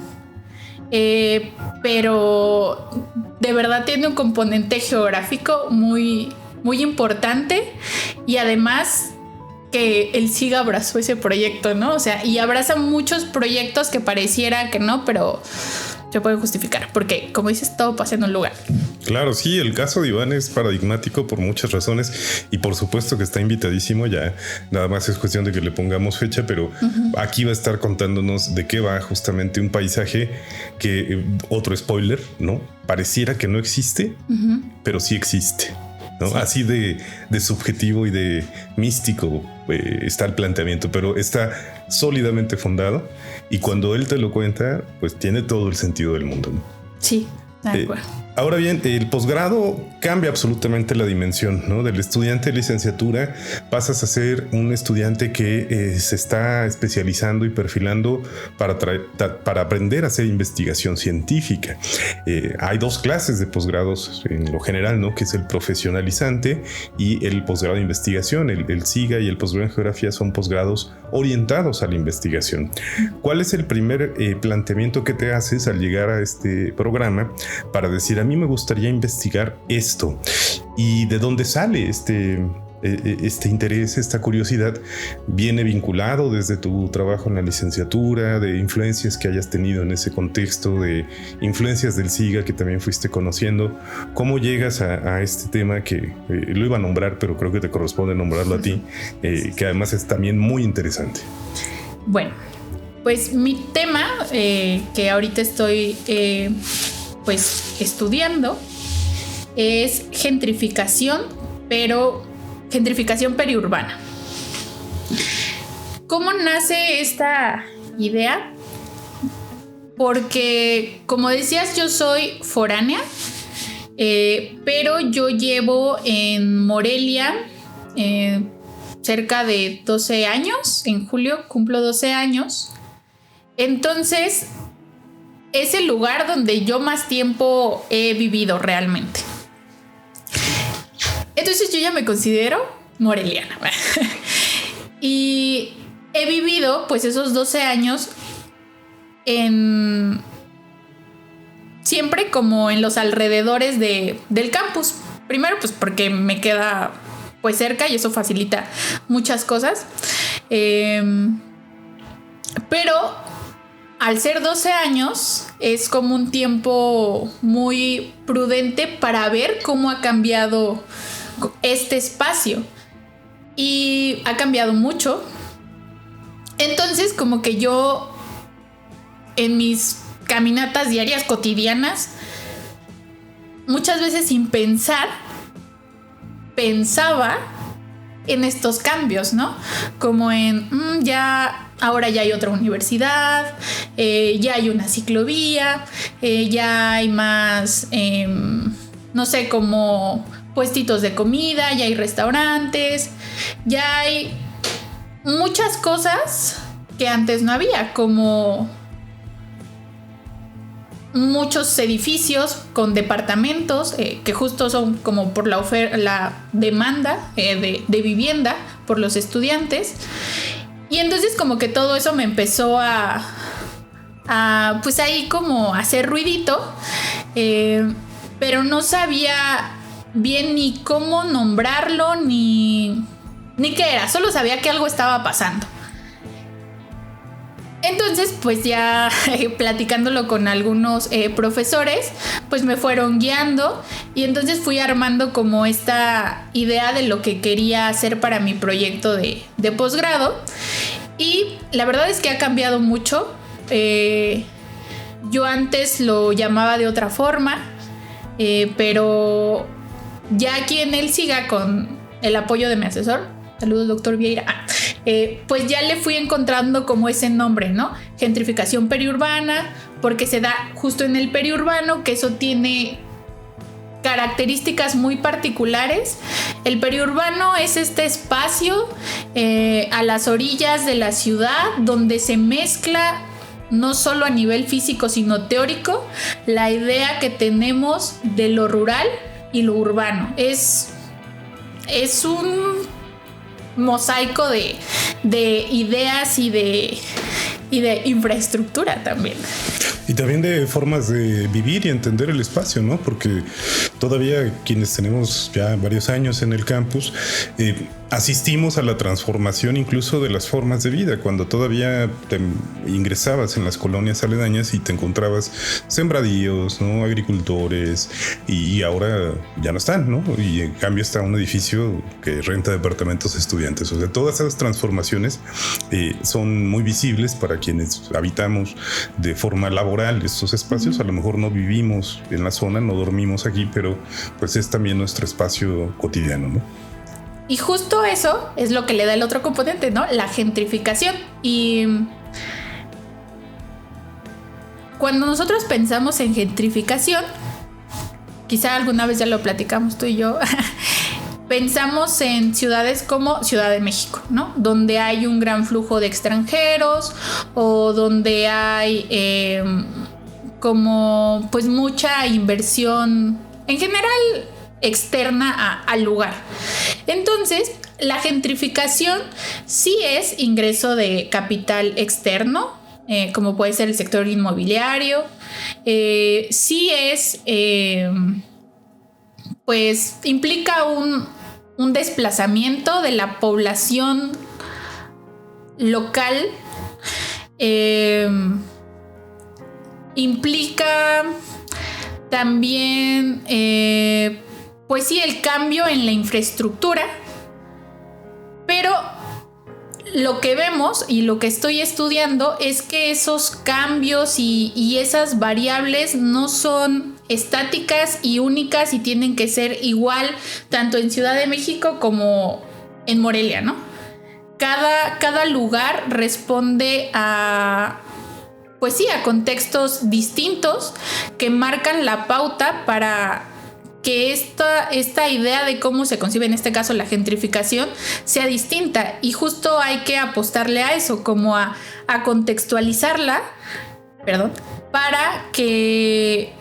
Pero de verdad tiene un componente geográfico muy, muy importante. Y además que el SIGA abrazó ese proyecto, ¿no? O sea, y abraza muchos proyectos que pareciera que no, pero se puede justificar, porque como dices, todo pasa en un lugar. Claro, sí, el caso de Iván es paradigmático por muchas razones y por supuesto que está invitadísimo. Ya nada más es cuestión de que le pongamos fecha, pero aquí va a estar contándonos de qué va justamente un paisaje que, otro spoiler, ¿no? Pareciera que no existe, pero sí existe, ¿no? Sí. Así de subjetivo y de místico está el planteamiento, pero está sólidamente fundado y cuando él te lo cuenta, pues tiene todo el sentido del mundo, ¿no? Sí, de acuerdo. Ahora bien, el posgrado cambia absolutamente la dimensión, ¿no? Del estudiante de licenciatura pasas a ser un estudiante que se está especializando y perfilando para aprender a hacer investigación científica. Hay dos clases de posgrados en lo general, ¿no? Que es el profesionalizante y el posgrado de investigación. El SIGA y el posgrado en geografía son posgrados orientados a la investigación. ¿Cuál es el primer planteamiento que te haces al llegar a este programa para decir, a mí me gustaría investigar esto? ¿Y de dónde sale este interés, esta curiosidad? ¿Viene vinculado desde tu trabajo en la licenciatura, de influencias que hayas tenido en ese contexto, de influencias del SIGA que también fuiste conociendo? ¿Cómo llegas a este tema que lo iba a nombrar, pero creo que te corresponde nombrarlo a ti, que además es también muy interesante? Bueno, pues mi tema que ahorita estoy pues estudiando es gentrificación, pero gentrificación periurbana. ¿Cómo nace esta idea? Porque, como decías, yo soy foránea, pero yo llevo en Morelia cerca de 12 años. En julio cumplo 12 años. Entonces, es el lugar donde yo más tiempo he vivido realmente. Entonces yo ya me considero moreliana. Y he vivido pues esos 12 años siempre como en los alrededores del campus. Primero pues porque me queda pues cerca y eso facilita muchas cosas. Pero al ser 12 años es como un tiempo muy prudente para ver cómo ha cambiado este espacio. Y ha cambiado mucho. Entonces como que yo en mis caminatas diarias cotidianas, muchas veces sin pensar, pensaba en estos cambios, ¿no? Como en ahora ya hay otra universidad, ya hay una ciclovía, ya hay más, no sé, como puestitos de comida, ya hay restaurantes, ya hay muchas cosas que antes no había, como muchos edificios con departamentos que justo son como por la demanda de vivienda por los estudiantes. Y entonces como que todo eso me empezó a pues ahí como hacer ruidito, pero no sabía bien ni cómo nombrarlo ni qué era, solo sabía que algo estaba pasando. Entonces pues ya platicándolo con algunos profesores, pues me fueron guiando y entonces fui armando como esta idea de lo que quería hacer para mi proyecto de posgrado. Y la verdad es que ha cambiado mucho. Yo antes lo llamaba de otra forma, pero ya aquí en el SIGA, con el apoyo de mi asesor, saludos doctor Vieira, pues ya le fui encontrando como ese nombre, ¿no? Gentrificación periurbana, porque se da justo en el periurbano, que eso tiene características muy particulares. El periurbano es este espacio a las orillas de la ciudad donde se mezcla no solo a nivel físico sino teórico la idea que tenemos de lo rural y lo urbano. Es un mosaico de ideas y de infraestructura también. Y también de formas de vivir y entender el espacio, ¿no? Porque todavía quienes tenemos ya varios años en el campus, asistimos a la transformación incluso de las formas de vida. Cuando todavía te ingresabas en las colonias aledañas y te encontrabas sembradíos, ¿no? Agricultores, y ahora ya no están, ¿no? Y en cambio está un edificio que renta departamentos a estudiantes. O sea, todas esas transformaciones son muy visibles para quienes habitamos de forma laboral estos espacios. A lo mejor no vivimos en la zona, no dormimos aquí, pero pues es también nuestro espacio cotidiano, ¿no? Y justo eso es lo que le da el otro componente, ¿no? La gentrificación. Y cuando nosotros pensamos en gentrificación, quizá alguna vez ya lo platicamos tú y yo, pensamos en ciudades como Ciudad de México, ¿no? Donde hay un gran flujo de extranjeros o donde hay como pues mucha inversión en general externa al lugar. Entonces, la gentrificación sí es ingreso de capital externo, como puede ser el sector inmobiliario, sí es, pues implica un desplazamiento de la población local, implica también, pues sí, el cambio en la infraestructura, pero lo que vemos y lo que estoy estudiando es que esos cambios y esas variables no son estáticas y únicas y tienen que ser igual tanto en Ciudad de México como en Morelia, ¿no? Cada lugar responde a, pues sí, a contextos distintos que marcan la pauta para que esta idea de cómo se concibe en este caso la gentrificación sea distinta, y justo hay que apostarle a eso, como a contextualizarla, para que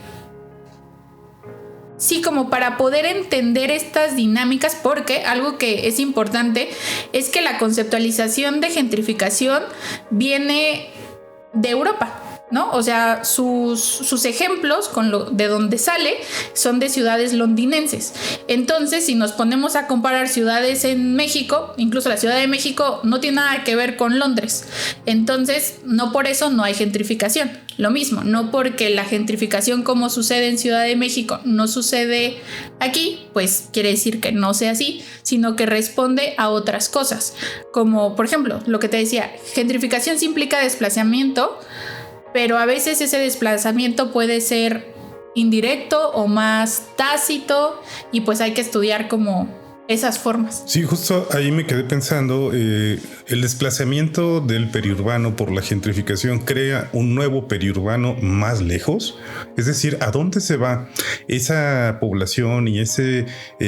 sí, como para poder entender estas dinámicas, porque algo que es importante es que la conceptualización de gentrificación viene de Europa, ¿no? O sea, sus ejemplos de donde sale son de ciudades londinenses. Entonces, si nos ponemos a comparar ciudades en México, incluso la Ciudad de México no tiene nada que ver con Londres. Entonces, no por eso no hay gentrificación. Lo mismo, no porque la gentrificación como sucede en Ciudad de México no sucede aquí, pues quiere decir que no sea así, sino que responde a otras cosas. Como, por ejemplo, lo que te decía, gentrificación sí implica desplazamiento, pero a veces ese desplazamiento puede ser indirecto o más tácito, y pues hay que estudiar como esas formas. Sí, justo ahí me quedé pensando, el desplazamiento del periurbano por la gentrificación crea un nuevo periurbano más lejos. Es decir, ¿a dónde se va esa población y ese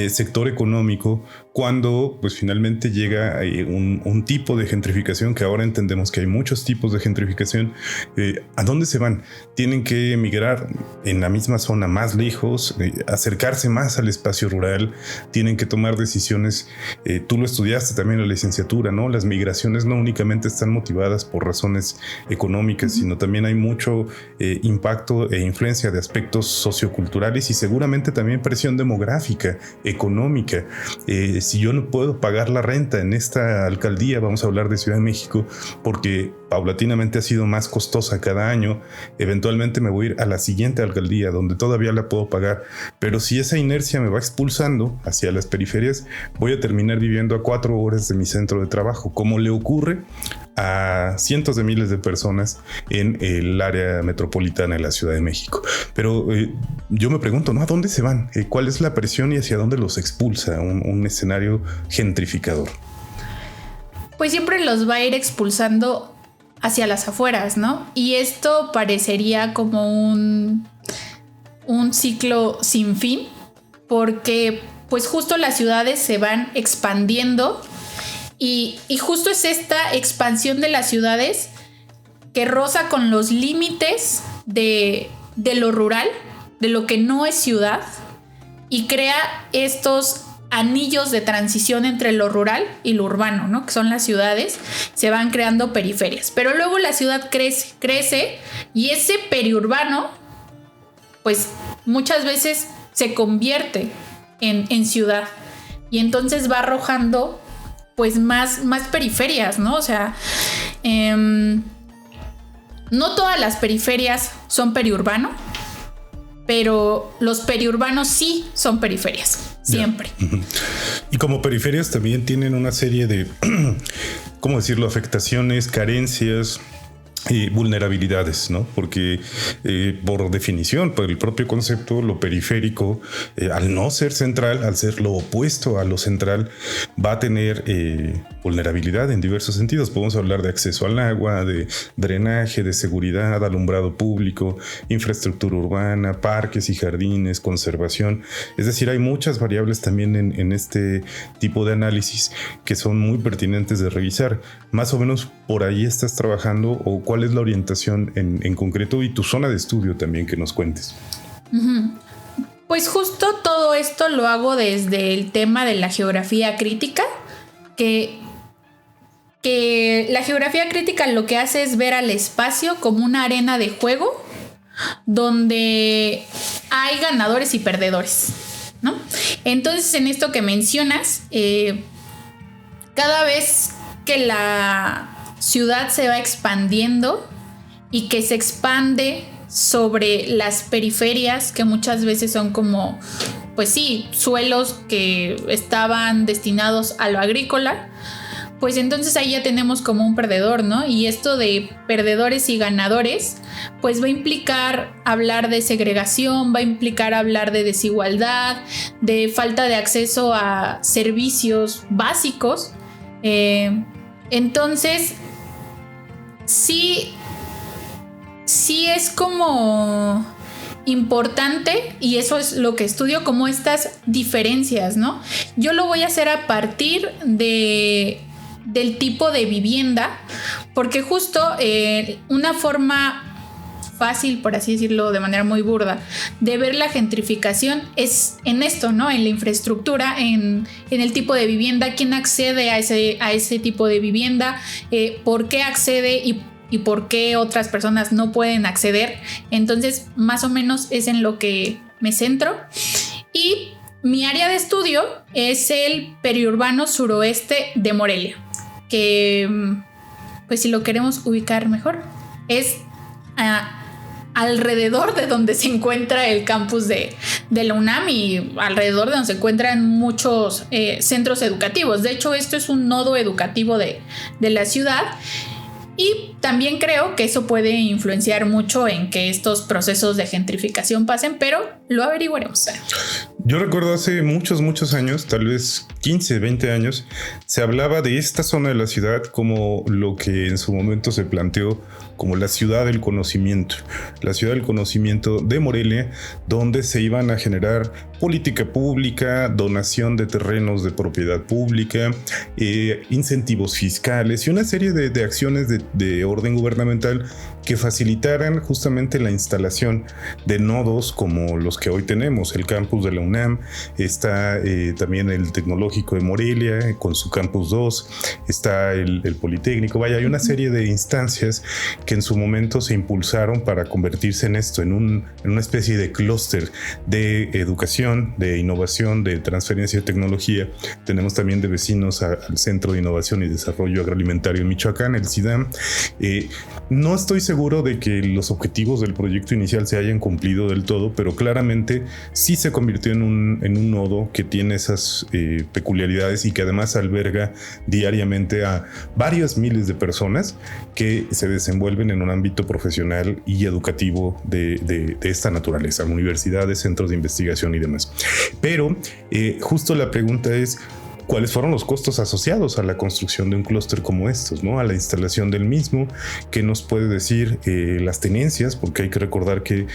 sector económico cuando pues finalmente llega un tipo de gentrificación, que ahora entendemos que hay muchos tipos de gentrificación? ¿A dónde se van? Tienen que emigrar en la misma zona más lejos, acercarse más al espacio rural, tienen que tomar decisiones. Tú lo estudiaste también en la licenciatura, ¿no? Las migraciones no únicamente están motivadas por razones económicas, sino también hay mucho impacto e influencia de aspectos socioculturales y seguramente también presión demográfica, económica. Si yo no puedo pagar la renta en esta alcaldía, vamos a hablar de Ciudad de México, porque paulatinamente ha sido más costosa cada año, eventualmente me voy a ir a la siguiente alcaldía donde todavía la puedo pagar, pero si esa inercia me va expulsando hacia las periferias, voy a terminar viviendo a 4 horas de mi centro de trabajo, como le ocurre a cientos de miles de personas en el área metropolitana de la Ciudad de México. Pero yo me pregunto, ¿no? ¿A dónde se van? ¿Cuál es la presión y hacia dónde los expulsa un escenario gentrificador? Pues siempre los va a ir expulsando hacia las afueras, ¿no? Y esto parecería como un ciclo sin fin, porque pues justo las ciudades se van expandiendo y justo es esta expansión de las ciudades que roza con los límites de lo rural, de lo que no es ciudad, y crea estos anillos de transición entre lo rural y lo urbano, ¿no? Que son las ciudades, se van creando periferias. Pero luego la ciudad crece y ese periurbano, pues muchas veces se convierte en ciudad. Y entonces va arrojando pues más periferias, ¿no? O sea, no todas las periferias son periurbano, pero los periurbanos sí son periferias, siempre. Yeah. Y como periferias también tienen una serie de, ¿cómo decirlo?, afectaciones, carencias, vulnerabilidades, ¿no? Porque por definición, por el propio concepto, lo periférico, al no ser central, al ser lo opuesto a lo central, va a tener vulnerabilidad en diversos sentidos. Podemos hablar de acceso al agua, de drenaje, de seguridad, alumbrado público, infraestructura urbana, parques y jardines, conservación. Es decir, hay muchas variables también en este tipo de análisis que son muy pertinentes de revisar. Más o menos por ahí estás trabajando, o cuál es la orientación en concreto y tu zona de estudio también, que nos cuentes. Pues justo todo esto lo hago desde el tema de la geografía crítica, que la geografía crítica lo que hace es ver al espacio como una arena de juego donde hay ganadores y perdedores, ¿no? Entonces, en esto que mencionas, cada vez que la ciudad se va expandiendo y que se expande sobre las periferias, que muchas veces son como, pues sí, suelos que estaban destinados a lo agrícola, pues entonces ahí ya tenemos como un perdedor, ¿no? Y esto de perdedores y ganadores, pues va a implicar hablar de segregación, va a implicar hablar de desigualdad, de falta de acceso a servicios básicos. Entonces, sí es como importante, y eso es lo que estudio, como estas diferencias, ¿no? Yo lo voy a hacer a partir del tipo de vivienda, porque justo una forma fácil, por así decirlo, de manera muy burda, de ver la gentrificación es en esto, ¿no? En la infraestructura, en el tipo de vivienda, quién accede a ese tipo de vivienda, por qué accede y por qué otras personas no pueden acceder. Entonces, más o menos es en lo que me centro. Y mi área de estudio es el periurbano suroeste de Morelia, que, pues si lo queremos ubicar mejor, es alrededor de donde se encuentra el campus de la UNAM y alrededor de donde se encuentran muchos centros educativos. De hecho, esto es un nodo educativo de la ciudad. Y también creo que eso puede influenciar mucho en que estos procesos de gentrificación pasen, pero lo averiguaremos. Yo recuerdo hace muchos años, tal vez 15, 20 años, se hablaba de esta zona de la ciudad como lo que en su momento se planteó como la ciudad del conocimiento. La ciudad del conocimiento de Morelia, donde se iban a generar política pública, donación de terrenos de propiedad pública, incentivos fiscales y una serie de acciones de orden gubernamental que facilitaran justamente la instalación de nodos como los que hoy tenemos. El campus de la UNAM, está también el Tecnológico de Morelia con su campus 2, está el Politécnico. Vaya, hay una serie de instancias que en su momento se impulsaron para convertirse en esto, en una especie de clúster de educación, de innovación, de transferencia de tecnología. Tenemos también de vecinos al Centro de Innovación y Desarrollo Agroalimentario en Michoacán, el CIDAM. No estoy seguro de que los objetivos del proyecto inicial se hayan cumplido del todo, pero claramente sí se convirtió en un nodo que tiene esas peculiaridades y que además alberga diariamente a varias miles de personas que se desenvuelven en un ámbito profesional y educativo de esta naturaleza, universidades, centros de investigación y demás. Pero justo la pregunta es: ¿cuáles fueron los costos asociados a la construcción de un clúster como estos, ¿no? A la instalación del mismo? ¿Qué nos puede decir las tenencias? Porque hay que recordar que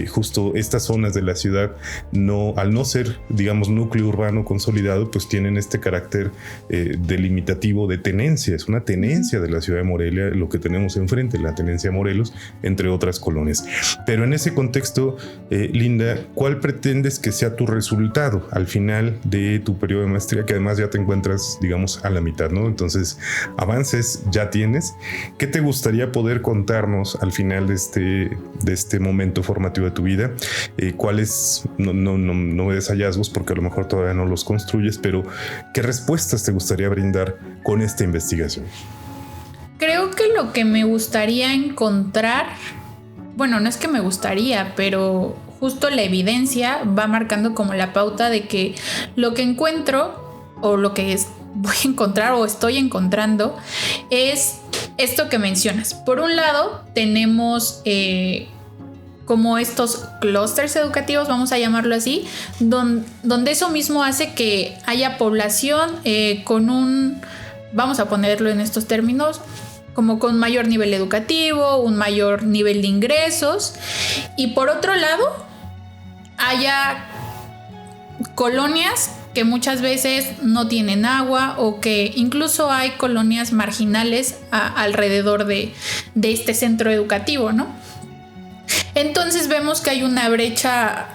justo estas zonas de la ciudad, al no ser, digamos, núcleo urbano consolidado, pues tienen este carácter delimitativo de tenencia. Es una tenencia de la ciudad de Morelia, lo que tenemos enfrente, la tenencia Morelos, entre otras colonias. Pero en ese contexto, Linda, ¿cuál pretendes que sea tu resultado al final de tu periodo de maestría, que además ya te encuentras, digamos, a la mitad, ¿no? Entonces, avances ya tienes. ¿Qué te gustaría poder contarnos al final de este momento formativo de tu vida? ¿Cuáles, no me des hallazgos porque a lo mejor todavía no los construyes, pero qué respuestas te gustaría brindar con esta investigación? Creo que lo que me gustaría encontrar, bueno, no es que me gustaría, pero justo la evidencia va marcando como la pauta de que lo que encuentro o lo que voy a encontrar o estoy encontrando es esto que mencionas. Por un lado, tenemos como estos clústeres educativos, vamos a llamarlo así, donde eso mismo hace que haya población con un, vamos a ponerlo en estos términos, como con mayor nivel educativo, un mayor nivel de ingresos, y por otro lado haya colonias que muchas veces no tienen agua, o que incluso hay colonias marginales alrededor de este centro educativo, ¿no? Entonces vemos que hay una brecha,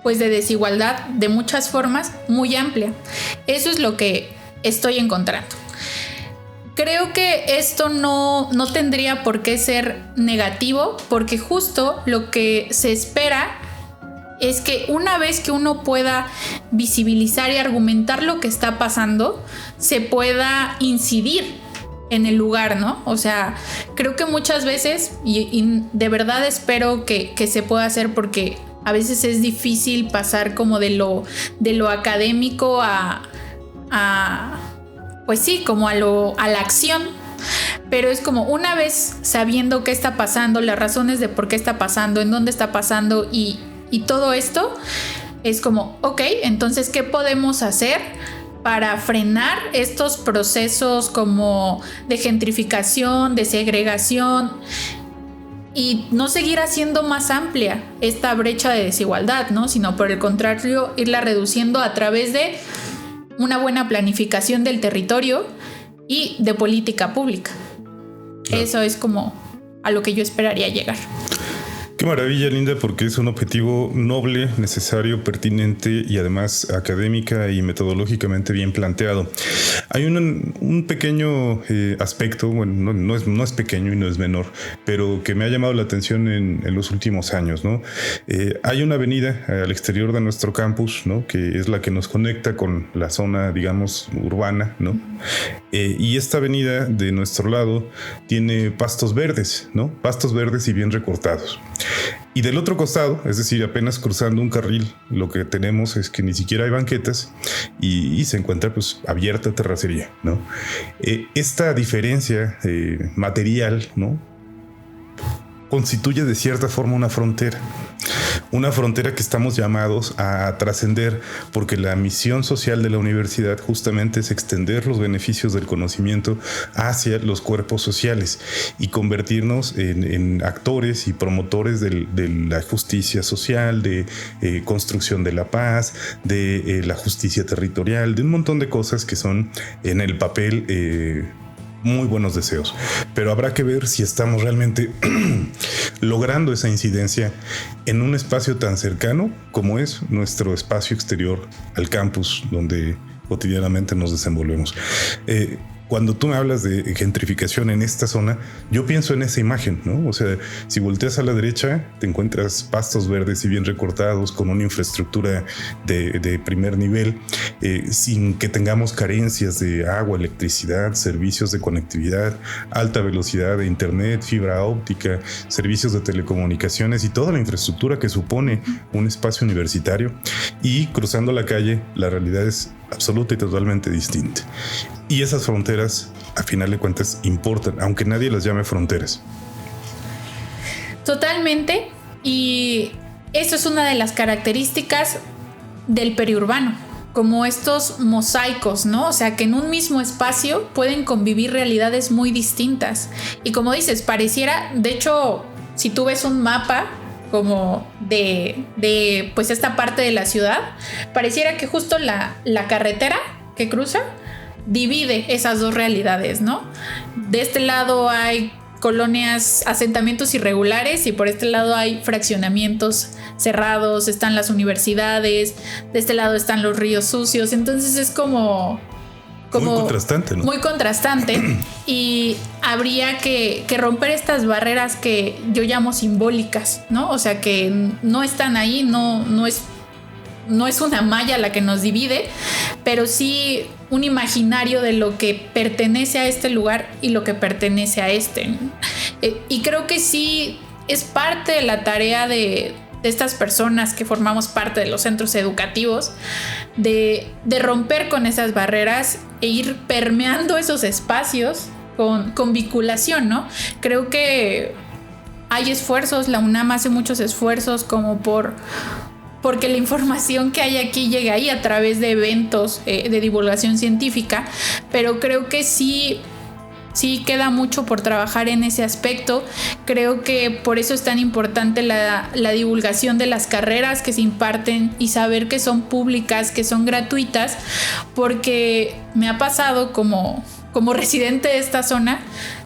pues, de desigualdad de muchas formas muy amplia. Eso es lo que estoy encontrando. Creo que esto no tendría por qué ser negativo, porque justo lo que se espera es que una vez que uno pueda visibilizar y argumentar lo que está pasando, se pueda incidir en el lugar, ¿no? O sea, creo que muchas veces, y de verdad espero que se pueda hacer, porque a veces es difícil pasar como de lo académico a pues sí, como a la acción. Pero es como, una vez sabiendo qué está pasando, las razones de por qué está pasando, en dónde está pasando y todo esto, es como, ok, entonces, ¿qué podemos hacer para frenar estos procesos como de gentrificación, de segregación, y no seguir haciendo más amplia esta brecha de desigualdad, ¿no? Sino por el contrario, irla reduciendo a través de una buena planificación del territorio y de política pública. Claro. Eso es como a lo que yo esperaría llegar. Qué maravilla, Linda, porque es un objetivo noble, necesario, pertinente y además académica y metodológicamente bien planteado. Hay un pequeño aspecto, bueno, no es pequeño y no es menor, pero que me ha llamado la atención en los últimos años, ¿no? Hay una avenida al exterior de nuestro campus, ¿no? Que es la que nos conecta con la zona, digamos, urbana, ¿no? Y esta avenida de nuestro lado tiene pastos verdes, ¿no? Pastos verdes y bien recortados. Y del otro costado, es decir, apenas cruzando un carril, lo que tenemos es que ni siquiera hay banquetas y se encuentra, pues, abierta terracería, ¿no? Esta diferencia material, ¿no?, constituye de cierta forma una frontera que estamos llamados a trascender, porque la misión social de la universidad justamente es extender los beneficios del conocimiento hacia los cuerpos sociales y convertirnos en actores y promotores de la justicia social, de construcción de la paz, de la justicia territorial, de un montón de cosas que son en el papel muy buenos deseos, pero habrá que ver si estamos realmente logrando esa incidencia en un espacio tan cercano como es nuestro espacio exterior al campus, donde cotidianamente nos desenvolvemos. Cuando tú me hablas de gentrificación en esta zona, yo pienso en esa imagen, ¿no? O sea, si volteas a la derecha, te encuentras pastos verdes y bien recortados, con una infraestructura de primer nivel, sin que tengamos carencias de agua, electricidad, servicios de conectividad, alta velocidad de internet, fibra óptica, servicios de telecomunicaciones y toda la infraestructura que supone un espacio universitario. Y cruzando la calle, la realidad es absoluta y totalmente distinta. Y esas fronteras, a final de cuentas, importan, aunque nadie las llame fronteras. Totalmente. Y eso es una de las características del periurbano, como estos mosaicos, ¿no? O sea, que en un mismo espacio pueden convivir realidades muy distintas. Y como dices, pareciera, de hecho, si tú ves un mapa como de pues esta parte de la ciudad, pareciera que justo la carretera que cruza divide esas dos realidades, ¿no? De este lado hay colonias, asentamientos irregulares, y por este lado hay fraccionamientos cerrados, están las universidades, de este lado están los ríos sucios. Entonces es como muy contrastante, ¿no? Muy contrastante. Y habría que romper estas barreras que yo llamo simbólicas, ¿no? O sea, que no están ahí, no es una malla la que nos divide, pero sí un imaginario de lo que pertenece a este lugar y lo que pertenece a este. Y creo que sí es parte de la tarea de estas personas que formamos parte de los centros educativos, de romper con esas barreras e ir permeando esos espacios con vinculación, ¿no? Creo que hay esfuerzos, la UNAM hace muchos esfuerzos como porque la información que hay aquí llegue ahí a través de eventos de divulgación científica, pero creo que sí queda mucho por trabajar en ese aspecto. Creo que por eso es tan importante la divulgación de las carreras que se imparten y saber que son públicas, que son gratuitas, porque me ha pasado como residente de esta zona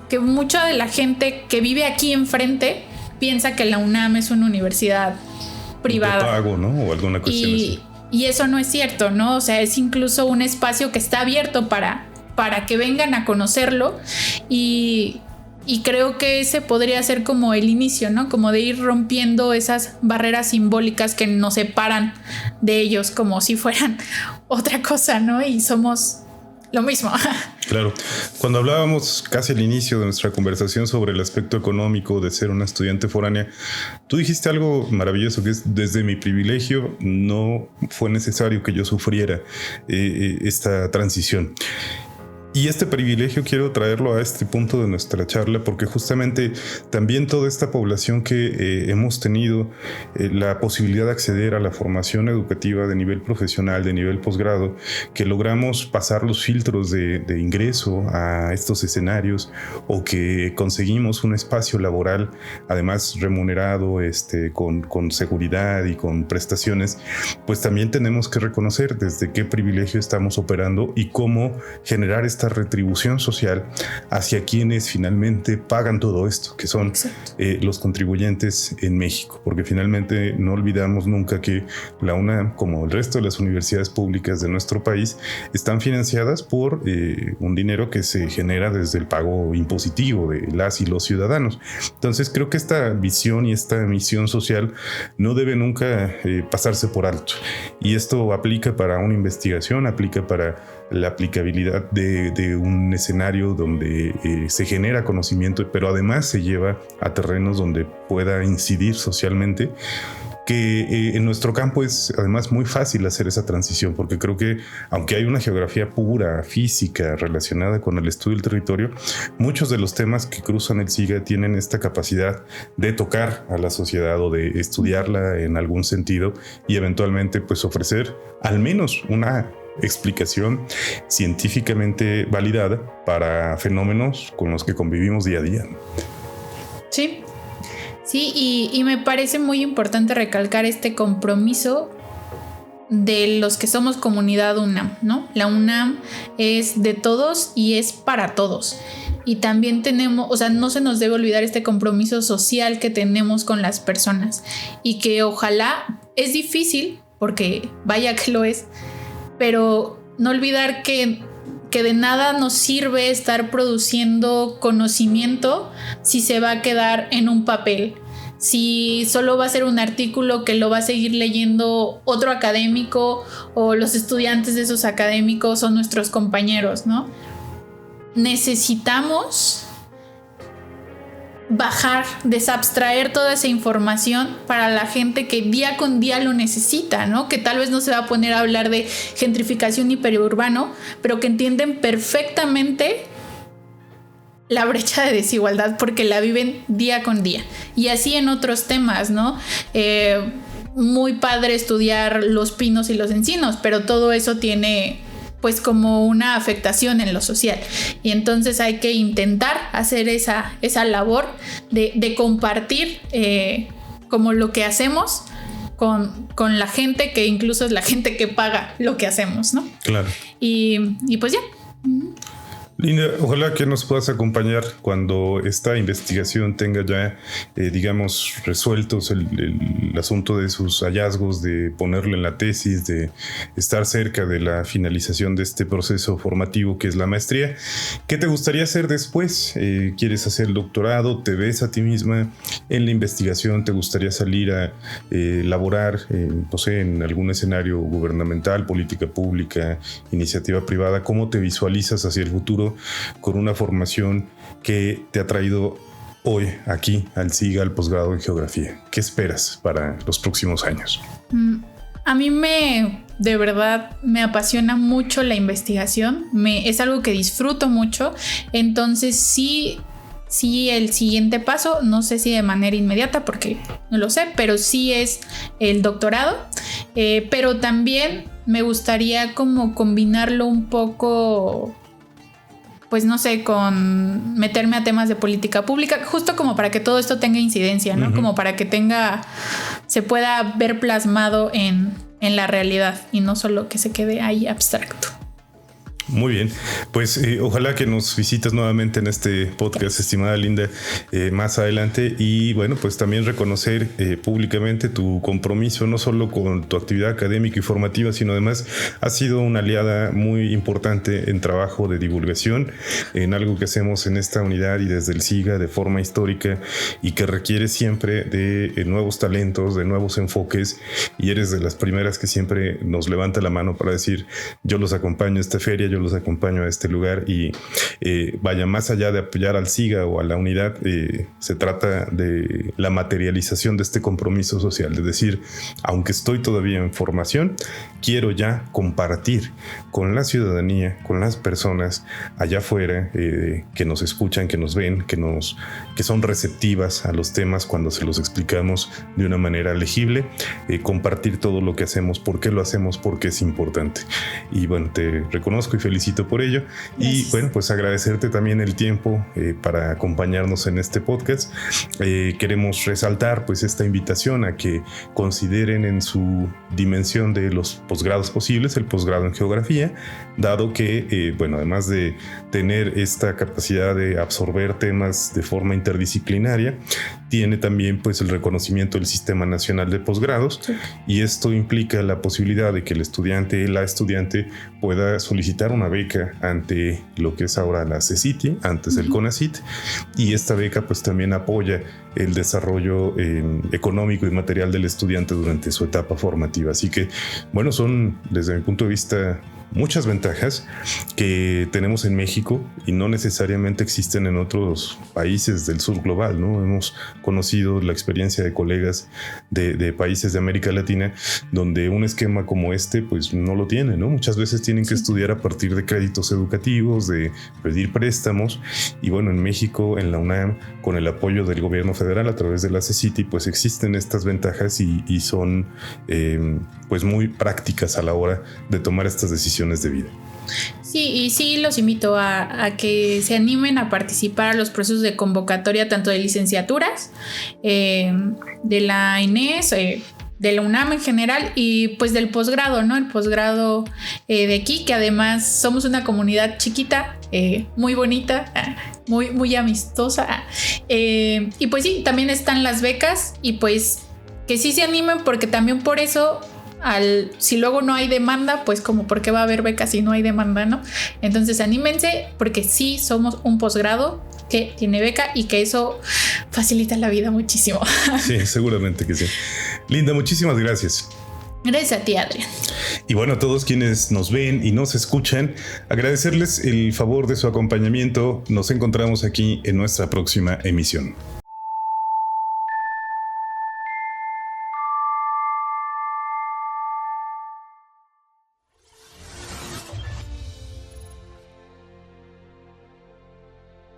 que mucha de la gente que vive aquí enfrente piensa que la UNAM es una universidad privada. De pago, ¿no? O alguna cuestión así. Y eso no es cierto, ¿no? O sea, es incluso un espacio que está abierto para que vengan a conocerlo y creo que ese podría ser como el inicio, ¿no? Como de ir rompiendo esas barreras simbólicas que nos separan de ellos como si fueran otra cosa, ¿no? Y somos lo mismo. Claro. Cuando hablábamos casi al inicio de nuestra conversación sobre el aspecto económico de ser una estudiante foránea, tú dijiste algo maravilloso, que es: desde mi privilegio no fue necesario que yo sufriera esta transición. Y este privilegio quiero traerlo a este punto de nuestra charla, porque justamente también toda esta población que hemos tenido la posibilidad de acceder a la formación educativa de nivel profesional, de nivel posgrado, que logramos pasar los filtros de ingreso a estos escenarios, o que conseguimos un espacio laboral además remunerado, con seguridad y con prestaciones, pues también tenemos que reconocer desde qué privilegio estamos operando y cómo generar esta retribución social hacia quienes finalmente pagan todo esto, que son los contribuyentes en México, porque finalmente no olvidamos nunca que la UNAM, como el resto de las universidades públicas de nuestro país, están financiadas por un dinero que se genera desde el pago impositivo de las y los ciudadanos. Entonces creo que esta visión y esta misión social no debe nunca pasarse por alto, y esto aplica para una investigación, aplica para la aplicabilidad de un escenario donde se genera conocimiento, pero además se lleva a terrenos donde pueda incidir socialmente, que en nuestro campo es además muy fácil hacer esa transición, porque creo que aunque hay una geografía pura, física, relacionada con el estudio del territorio, muchos de los temas que cruzan el SIGA tienen esta capacidad de tocar a la sociedad o de estudiarla en algún sentido y eventualmente pues ofrecer al menos una explicación científicamente validada para fenómenos con los que convivimos día a día. Sí, y me parece muy importante recalcar este compromiso de los que somos comunidad UNAM, ¿no? La UNAM es de todos y es para todos. Y también tenemos, o sea, no se nos debe olvidar este compromiso social que tenemos con las personas, y que ojalá, es difícil, porque vaya que lo es, pero no olvidar que de nada nos sirve estar produciendo conocimiento si se va a quedar en un papel, si solo va a ser un artículo que lo va a seguir leyendo otro académico o los estudiantes de esos académicos o nuestros compañeros, ¿no? Necesitamos bajar, desabstraer toda esa información para la gente que día con día lo necesita, ¿no? Que tal vez no se va a poner a hablar de gentrificación y periurbano, pero que entienden perfectamente la brecha de desigualdad porque la viven día con día. Y así en otros temas, ¿no? Muy padre estudiar los pinos y los encinos, pero todo eso tiene pues como una afectación en lo social, y entonces hay que intentar hacer esa labor de compartir como lo que hacemos con la gente, que incluso es la gente que paga lo que hacemos, ¿no? Claro. Y pues ya. Linda, ojalá que nos puedas acompañar cuando esta investigación tenga ya, digamos, resueltos el asunto de sus hallazgos, de ponerle en la tesis, de estar cerca de la finalización de este proceso formativo que es la maestría. ¿Qué te gustaría hacer después? ¿Quieres hacer el doctorado? ¿Te ves a ti misma en la investigación? ¿Te gustaría salir a laborar, no sé, en algún escenario gubernamental, política pública, iniciativa privada? ¿Cómo te visualizas hacia el futuro con una formación que te ha traído hoy aquí al SIGA, al posgrado en geografía? ¿Qué esperas para los próximos años? A mí me de verdad me apasiona mucho la investigación, es algo que disfruto mucho, entonces sí, el siguiente paso, no sé si de manera inmediata porque no lo sé, pero sí es el doctorado, pero también me gustaría como combinarlo un poco, pues no sé, con meterme a temas de política pública, justo como para que todo esto tenga incidencia, ¿no? Uh-huh. Como para que se pueda ver plasmado en la realidad y no solo que se quede ahí abstracto. Muy bien, pues ojalá que nos visites nuevamente en este podcast, estimada Linda, más adelante, y bueno, pues también reconocer públicamente tu compromiso no solo con tu actividad académica y formativa, sino además has sido una aliada muy importante en trabajo de divulgación, en algo que hacemos en esta unidad y desde el SIGA de forma histórica y que requiere siempre de nuevos talentos, de nuevos enfoques, y eres de las primeras que siempre nos levanta la mano para decir: yo los acompaño a esta feria, yo los acompaño a este lugar, y vaya, más allá de apoyar al SIGA o a la unidad, se trata de la materialización de este compromiso social, es decir, aunque estoy todavía en formación, quiero ya compartir con la ciudadanía, con las personas allá afuera que nos escuchan, que nos ven, que son receptivas a los temas cuando se los explicamos de una manera legible, compartir todo lo que hacemos, por qué lo hacemos, por qué es importante. Y bueno, te reconozco y felicito por ello. Gracias. Y bueno, pues agradecerte también el tiempo para acompañarnos en este podcast. Queremos resaltar pues esta invitación a que consideren en su dimensión de los posgrados posibles el posgrado en geografía, dado que bueno, además de tener esta capacidad de absorber temas de forma interdisciplinaria, tiene también pues el reconocimiento del Sistema Nacional de Posgrados. Sí. Y esto implica la posibilidad de que el estudiante, la estudiante, pueda solicitar una beca ante lo que es ahora la CECITI, antes el CONACYT, y esta beca pues también apoya el desarrollo económico y material del estudiante durante su etapa formativa. Así que bueno, son desde mi punto de vista muchas ventajas que tenemos en México y no necesariamente existen en otros países del sur global, ¿no? Hemos conocido la experiencia de colegas de países de América Latina donde un esquema como este pues no lo tienen, ¿no? Muchas veces tienen que estudiar a partir de créditos educativos, de pedir préstamos, y bueno, en México, en la UNAM, con el apoyo del gobierno federal a través de la CECITI, pues existen estas ventajas y son pues muy prácticas a la hora de tomar estas decisiones de vida. Sí, y sí los invito a que se animen a participar a los procesos de convocatoria tanto de licenciaturas, de la INES, de la UNAM en general, y pues del posgrado, ¿no? El posgrado de aquí, que además somos una comunidad chiquita, muy bonita, muy amistosa, y pues sí, también están las becas, y pues que sí se animen, porque también por eso si luego no hay demanda, pues como por qué va a haber becas si no hay demanda, ¿no? Entonces anímense, porque sí somos un posgrado que tiene beca y que eso facilita la vida muchísimo. Sí, seguramente que sí. Linda, muchísimas gracias. Gracias a ti, Adrián. Y bueno, a todos quienes nos ven y nos escuchan, agradecerles el favor de su acompañamiento. Nos encontramos aquí en nuestra próxima emisión.